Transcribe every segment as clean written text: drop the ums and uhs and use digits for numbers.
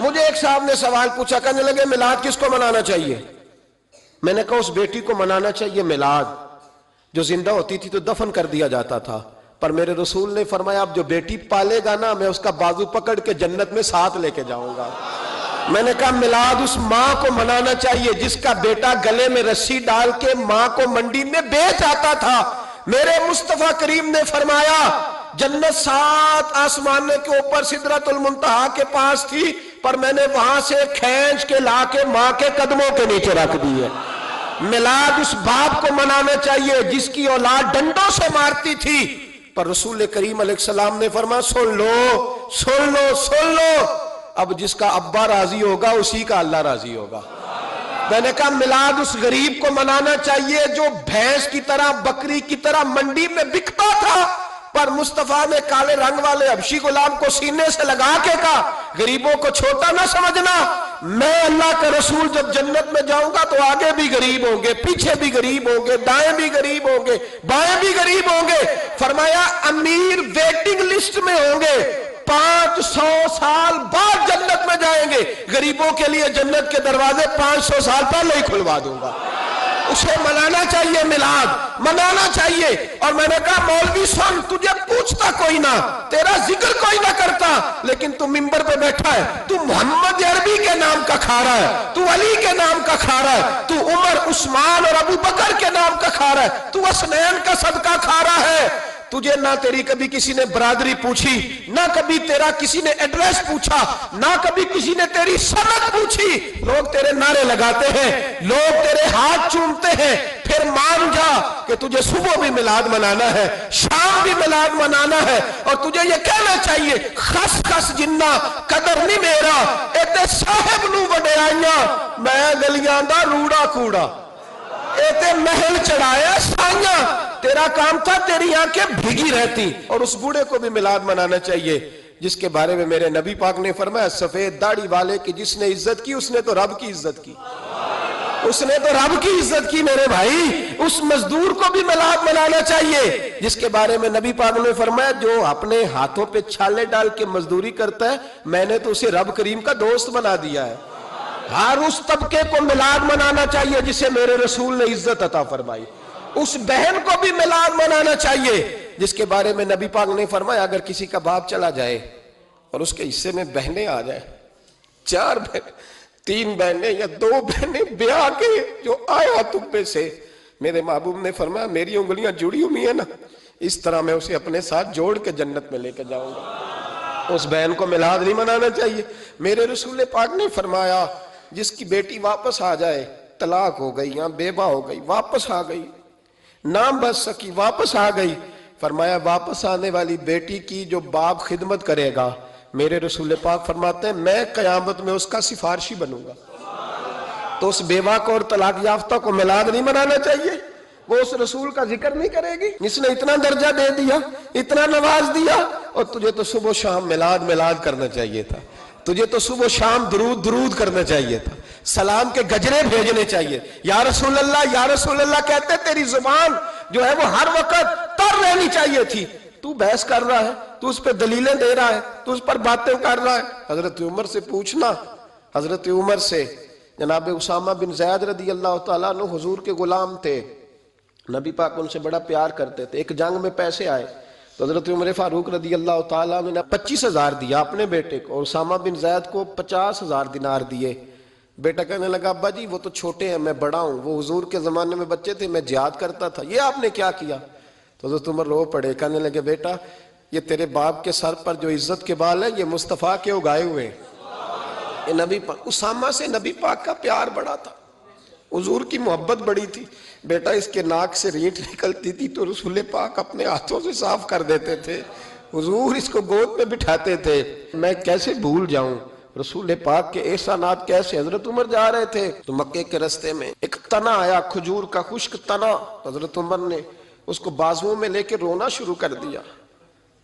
مجھے ایک صاحب نے سوال پوچھا، کہنے لگے میلاد کس کو منانا چاہیے؟ میں نے کہا اس بیٹی کو منانا چاہیے میلاد جو زندہ ہوتی تھی تو دفن کر دیا جاتا تھا، پر میرے رسول نے فرمایا اب جو بیٹی پالے گا نا میں اس کا بازو پکڑ کے جنت میں ساتھ لے کے جاؤں گا۔ میں نے کہا میلاد اس ماں کو منانا چاہیے جس کا بیٹا گلے میں رسی ڈال کے ماں کو منڈی میں بیچ آتا تھا۔ میرے مصطفیٰ کریم نے فرمایا جنت 7 آسمانے کے اوپر سدرۃ المنتہا کے پاس تھی، پر میں نے وہاں سے کھینچ کے لا کے ماں کے قدموں کے نیچے رکھ دی ہے۔ میلاد اس باپ کو منانا چاہیے جس کی اولاد ڈنڈوں سے مارتی تھی، پر رسول کریم علیہ السلام نے فرمایا سن لو سن لو سن لو، اب جس کا ابا راضی ہوگا اسی کا اللہ راضی ہوگا۔ میں نے کہا میلاد اس غریب کو منانا چاہیے جو بھینس کی طرح بکری کی طرح منڈی میں بکتا تھا، پر مصطفیٰ نے کالے رنگ والے حبشی غلام کو سینے سے لگا کے کہا غریبوں کو چھوٹا نہ سمجھنا، میں اللہ کا رسول جب جنت میں جاؤں گا تو آگے بھی غریب ہوں گے، پیچھے بھی غریب ہوں گے، دائیں بھی غریب ہوں گے، بائیں بھی غریب ہوں گے۔ فرمایا امیر ویٹنگ لسٹ میں ہوں گے، 500 سال بعد جنت میں جائیں گے، غریبوں کے لیے جنت کے دروازے 500 سال پہلے ہی کھلوا دوں گا۔ اسے منانا چاہیے، میلاد منانا چاہیے۔ اور میں نے کہا مولوی سن تجھے پوچھتا کوئی نہ، تیرا ذکر کوئی نہ کرتا، لیکن تو منبر پہ بیٹھا ہے، تو محمد عربی کے نام کا کھا رہا ہے، تو علی کے نام کا کھا رہا ہے، تو عمر عثمان اور ابو بکر کے نام کا کھا رہا ہے، تو حسنین کا صدقہ کھا رہا ہے۔ تجھے نہ تیری کبھی کسی نے برادری پوچھی، نہ کبھی تیرا کسی نے ایڈریس پوچھا، نہ کبھی کسی نے تیری سند پوچھی، لوگ تیرے نعرے لگاتے ہیں، لوگ تیرے ہاتھ چومتے ہیں۔ پھر مان جا کہ تجھے صبح بھی میلاد منانا ہے، شام بھی میلاد منانا ہے، اور تجھے یہ کہنا چاہیے خس خس جنہ قدر نہیں میرا ایتے صاحب نو وڈیائیاں میں گلیاں دا روڑا کوڑا، ایتے محل چڑھایا سائیاں، تیرا کام تھا تیری آنکھیں بھیگی رہتی۔ اور اس بوڑھے کو بھی میلاد منانا چاہیے جس کے بارے میں میرے نبی پاک نے فرمایا سفید داڑھی والے کی جس نے عزت کی اس نے تو رب کی عزت کی، اس نے تو رب کی عزت کی میرے بھائی۔ اس مزدور کو بھی میلاد منانا چاہیے جس کے بارے میں نبی پاک نے فرمایا جو اپنے ہاتھوں پہ چھالے ڈال کے مزدوری کرتا ہے میں نے تو اسے رب کریم کا دوست بنا دیا ہے۔ ہر اس طبقے کو میلاد منانا چاہیے جسے میرے رسول نے عزت عطا فرمائی۔ اس بہن کو بھی میلاد منانا چاہیے جس کے بارے میں نبی پاک نے فرمایا اگر کسی کا باپ چلا جائے اور اس کے حصے میں بہنیں آ جائیں، 4 بہنیں، 3 بہنیں یا 2 بہنیں بیاہ کے جو آیا تکبے سے، میرے محبوب نے فرمایا میری انگلیاں جڑی ہوئی ہیں نا، اس طرح میں اسے اپنے ساتھ جوڑ کے جنت میں لے کے جاؤں گا۔ اس بہن کو میلاد نہیں منانا چاہیے۔ میرے رسول پاک نے فرمایا جس کی بیٹی واپس آ جائے، طلاق ہو گئی یا بیوہ ہو گئی، واپس آ گئی، نام بچ سکی، واپس آ گئی، فرمایا واپس آنے والی بیٹی کی جو باپ خدمت کرے گا میرے رسول پاک فرماتے ہیں میں قیامت میں اس کا سفارشی بنوں گا۔ تو اس بیوہ کو اور طلاق یافتہ کو میلاد نہیں منانا چاہیے، وہ اس رسول کا ذکر نہیں کرے گی جس نے اتنا درجہ دے دیا، اتنا نواز دیا، اور تجھے تو صبح و شام میلاد میلاد کرنا چاہیے تھا، تجھے تو صبح و شام درود درود کرنا چاہیے تھا، سلام کے گجرے بھیجنے چاہیے، یا رسول اللہ کہتے تیری زبان جو ہے وہ ہر وقت تر رہنی چاہیے تھی، تو بحث کر رہا ہے، تو اس پہ دلیلیں دے رہا ہے، تو اس پر باتیں کر رہا ہے۔ حضرت عمر سے پوچھنا، حضرت عمر سے، جناب اسامہ بن زید رضی اللہ تعالیٰ عنہ حضور کے غلام تھے، نبی پاک ان سے بڑا پیار کرتے تھے۔ ایک جنگ میں پیسے آئے تو حضرت عمر فاروق رضی اللہ تعالیٰ عنہ نے 25,000 دیا اپنے بیٹے کو، اور اسامہ بن زید کو 50,000 دینار دیے۔ بیٹا کہنے لگا ابا جی وہ تو چھوٹے ہیں میں بڑا ہوں، وہ حضور کے زمانے میں بچے تھے میں جہاد کرتا تھا، یہ آپ نے کیا کیا؟ تو حضرت عمر رو پڑے، کہنے لگے بیٹا یہ تیرے باپ کے سر پر جو عزت کے بال ہیں یہ مصطفیٰ کے اگائے ہوئے ہیں، یہ نبی پاک۔ اسامہ سے نبی پاک کا پیار بڑا تھا، حضور کی محبت بڑی تھی۔ بیٹا اس کے ناک سے رینٹ نکلتی تھی تو رسول پاک اپنے ہاتھوں سے صاف کر دیتے تھے، حضور اس کو گود میں بٹھاتے تھے۔ میں کیسے بھول جاؤں رسول پاک کے احسانات کیسے۔ حضرت عمر جا رہے تھے تو مکے کے رستے میں ایک تنا آیا، کھجور کا خشک تنا، حضرت عمر نے اس کو بازوؤں میں لے کے رونا شروع کر دیا۔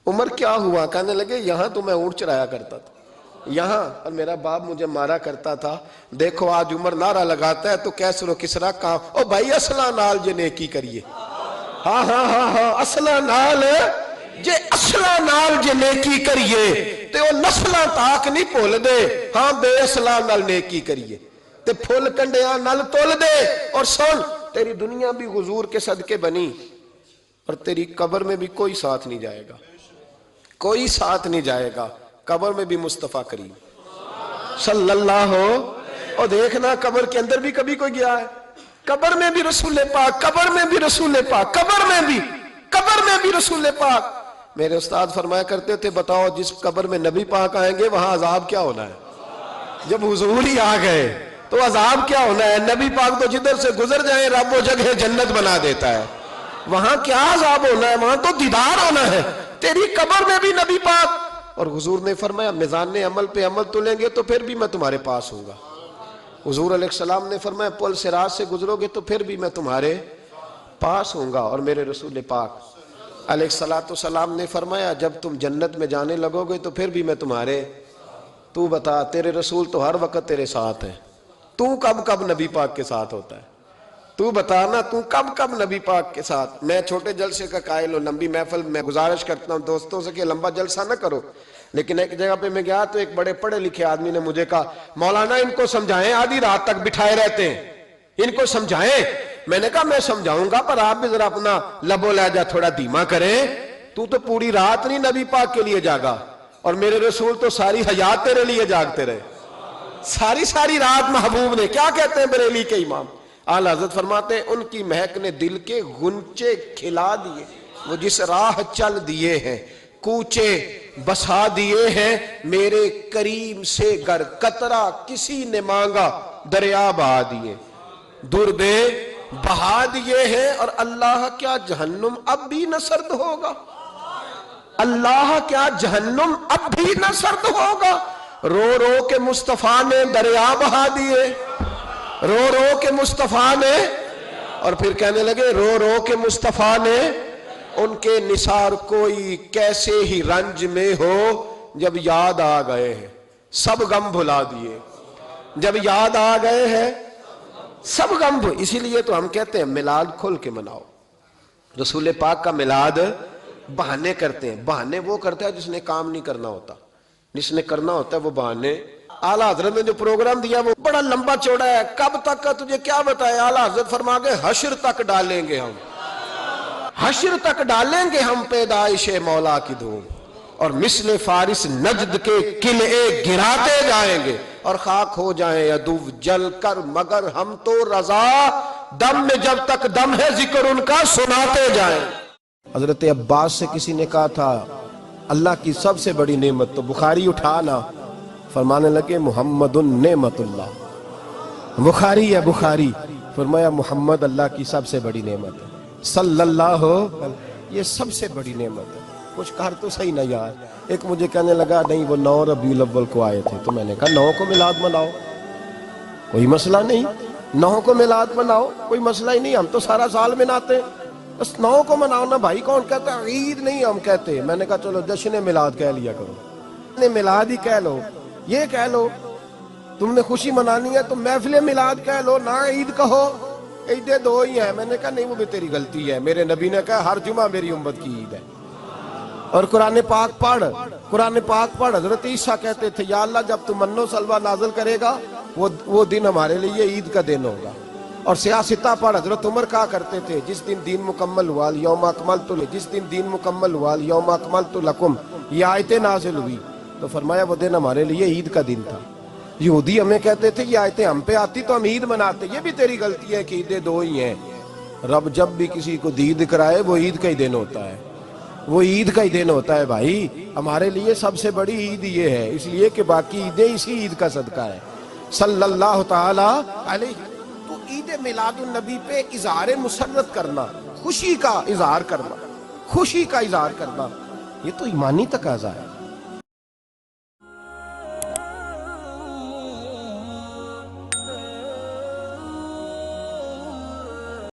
عمر کیا ہوا؟ کہنے لگے یہاں تو میں اونٹ چرایا کرتا تھا، یہاں، اور میرا باپ مجھے مارا کرتا تھا، دیکھو آج عمر نعرہ لگاتا ہے تو کیسر و کسرا کام، او بھائی اصلہ نال جے نیکی کریے، ہاں اصلہ نال جے نیکی کریے، تے وہ نسلاں تاک نہیں بھول دے ہاں بے اسلام نال نیکی کریے تے پھول کنڈیاں نال تول دے. اور سن تیری دنیا بھی حضور کے صدقے بنی اور تیری قبر میں بھی کوئی ساتھ نہیں جائے گا, کوئی ساتھ نہیں جائے گا. قبر میں بھی مصطفیٰ کریم صلی اللہ ہو. اور دیکھنا قبر کے اندر بھی کبھی کوئی گیا ہے؟ قبر میں بھی رسول پاک, قبر میں بھی رسول پاک, قبر میں بھی رسول پاک. میرے استاد فرمایا کرتے تھے بتاؤ جس قبر میں نبی پاک آئیں گے وہاں عذاب کیا ہونا ہے؟ جب حضور ہی آ گئے تو عذاب کیا ہونا ہے؟ نبی پاک تو جدھر سے گزر جائیں رب وہ جگہ جنت بنا دیتا ہے. وہاں کیا عذاب ہونا ہے؟ وہاں تو دیدار ہونا ہے. تیری قبر میں بھی نبی پاک. اور حضور نے فرمایا میزان عمل پہ عمل تولیں گے تو پھر بھی میں تمہارے پاس ہوں گا. حضور علیہ السلام نے فرمایا پل صراط سے گزرو گے تو پھر بھی میں تمہارے پاس ہوں گا. اور میرے رسول پاک علیہ السلام نے فرمایا جب تم جنت میں جانے لگو گے تو پھر بھی میں تمہارے. تو بتا تیرے رسول تو ہر وقت تیرے ساتھ ہے, تو کب نبی پاک کے ساتھ ہوتا ہے؟ تو بتانا تو کب نبی پاک کے ساتھ. میں چھوٹے جلسے کا قائل ہوں, لمبی محفل میں گزارش کرتا ہوں دوستوں سے کہ لمبا جلسہ نہ کرو. لیکن ایک جگہ پہ میں گیا تو ایک بڑے پڑھے لکھے آدمی نے مجھے کہا مولانا ان کو سمجھائیں, آدھی رات تک بٹھائے رہتے ہیں, ان کو سمجھائیں. میں نے کہا میں سمجھاؤں گا پر آپ بھی ذرا اپنا لب و لہجہ تھوڑا دھیما کریں. تو پوری رات نہیں نبی پاک کے لیے جاگا اور میرے رسول تو ساری حیات تیرے لیے جاگتے رہے, ساری رات. محبوب نے کیا کہتے ہیں بریلی کے امام اعلیٰ حضرت فرماتے ہیں ان کی مہک نے دل کے غنچے کھلا دیے, وہ جس راہ چل دیے ہیں کوچے بسا دیے ہیں, میرے کریم سے گر قطرہ کسی نے مانگا دریا بہا دیے, دربے بہا دیے ہیں. اور اللہ کیا جہنم اب بھی نہ سرد ہوگا؟ اللہ کیا جہنم اب بھی نہ سرد ہوگا؟ رو رو کے مصطفیٰ نے دریا بہا دیے, رو رو کے مصطفیٰ نے. اور پھر کہنے لگے رو رو کے مصطفیٰ نے ان کے نثار کوئی کیسے ہی رنج میں ہو جب یاد آ گئے ہیں سب غم بھلا دیے, جب یاد آ گئے ہیں سب غم. اسی لیے تو ہم کہتے ہیں میلاد کھل کے مناؤ. رسول پاک کا میلاد بہانے کرتے ہیں, بہانے وہ کرتا ہے جس نے کام نہیں کرنا ہوتا, جس نے کرنا ہوتا ہے وہ بہانے. اعلیٰ حضرت نے جو پروگرام دیا وہ بڑا لمبا چوڑا ہے, کب تک کا تجھے کیا بتایا. اعلیٰ حضرت فرما گئے حشر تک ڈالیں گے ہم, حشر تک ڈالیں گے ہم پیدائش مولا کی دھوم, اور مثل فارس نجد کے قلعے گراتے جائیں گے اور خاک ہو جائیں عدو جل کر, مگر ہم تو رضا دم میں جب تک دم ہے ذکر ان کا سناتے جائیں. حضرت عباس سے کسی نے کہا تھا اللہ کی سب سے بڑی نعمت, تو بخاری اٹھانا, فرمانے لگے محمد نعمت اللہ. بخاری ہے بخاری, فرمایا محمد اللہ کی سب سے بڑی نعمت ہے صلی اللہ ہو, یہ سب سے بڑی نعمت ہے. کچھ کہا تو صحیح نہ یار. ایک مجھے کہنے لگا نہیں وہ 9 ربیع الاول کو آئے تھے, تو میں نے کہا 9 کو میلاد مناؤ, کوئی مسئلہ نہیں, 9 کو میلاد مناؤ, کوئی مسئلہ ہی نہیں, ہم تو سارا سال مناتے ہیں, بس 9 کو مناؤ نا بھائی. کون کہتا ہے عید نہیں ہم کہتے؟ میں نے کہا چلو جشن میلاد کہہ لیا کرو, میلاد ہی کہہ لو, یہ کہہ لو. تم نے خوشی منانی ہے تو محفل میلاد کہہ لو, نہ عید کہو, عیدیں 2 ہی ہیں. میں نے کہا نہیں وہ بھی تیری غلطی ہے, میرے نبی نے کہا ہر جمعہ میری امت کی عید ہے. اور قرآن پاک پڑھ, قرآن پاک پڑھ. حضرت عیسیٰ کہتے تھے یا اللہ جب تم من و سلوہ نازل کرے گا وہ دن ہمارے لیے عید کا دن ہوگا. اور سیاستہ پڑھ. حضرت عمر کہا کرتے تھے جس دن دین مکمل ہوا یوم اکملت, جس دن دین مکمل ہوا یوم اکملت لکم, یہ آیتیں نازل ہوئی, تو فرمایا وہ دن ہمارے لیے عید کا دن تھا. یہودی ہمیں کہتے تھے یہ آیتیں ہم پہ آتی تو ہم عید مناتے, یہ بھی تیری غلطی ہے کہ عیدیں 2 ہی ہیں. رب جب بھی کسی کو دید کرائے وہ عید کا ہی دن ہوتا ہے, وہ عید کا ہی دن ہوتا ہے بھائی. ہمارے لیے سب سے بڑی عید یہ ہے, اس لیے کہ باقی عیدیں اسی عید کا صدقہ ہے صلی اللہ تعالی علیہ. تو عید میلاد النبی پہ اظہار مسرت کرنا, خوشی کا اظہار کرنا, خوشی کا اظہار کرنا, یہ تو ایمانی تقاضا ہے.